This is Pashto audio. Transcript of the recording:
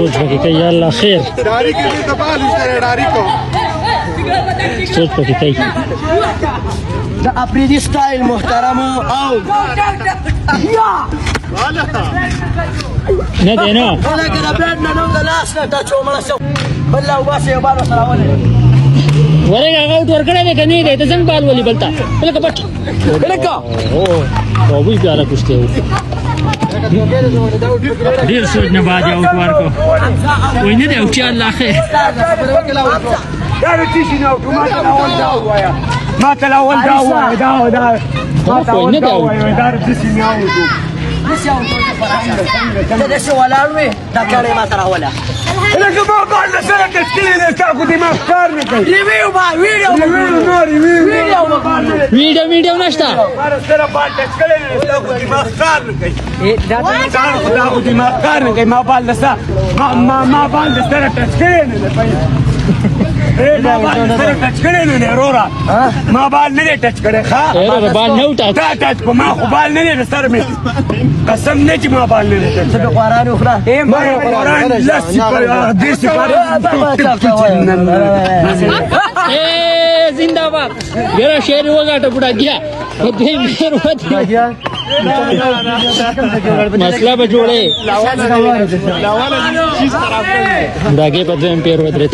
सोच पकी कई अल्लाह खैर सोच पकी कई अपनी स्टाइल मोहतरम आओ न देना ولا كده بلادنا نو لاس تاچو مړه شو بل لا واسه بارو سره ولې ورګه هغه ور کړه دې کني دې ته څنګه بال ولي بلتا بلکه پټ بلکه او وی پیارا پوښتې و ډیر سوچ نه باج او ورکو وای نه دی او چې الله خیر دا رچی نو ما ته اول دا وایا ما ته اول دا وایا دا ما ته اول دا وایا دا رچی نو ده شو ولا وي دا كاري ما ترى ولا لكن ما بعد سنة تشكيلة تاخذ دماغ كارنك ريفيو با فيديو ویډیو نشته ما سره بعد تشكيلة تاخذ دماغ كارنك تاخذ دماغ كارنك ما بعد سنة ما بعد سنة تشكيلة ما بعد سنه ټچ کړي نه رورا ما بال نه ټچ کړي ښا اره بال نه وټا تا ټچ په ما خو بال نه سر مې قسم نه چې ما بال نه ټچ سبق قران اخرى ما قران لسی پر حدیث پر ए जिंदाबाद मेरा शेर वगाटा बुढ़ा गया दे मेर वती मसला बजोड़े दागे पदवे में पैर वदरे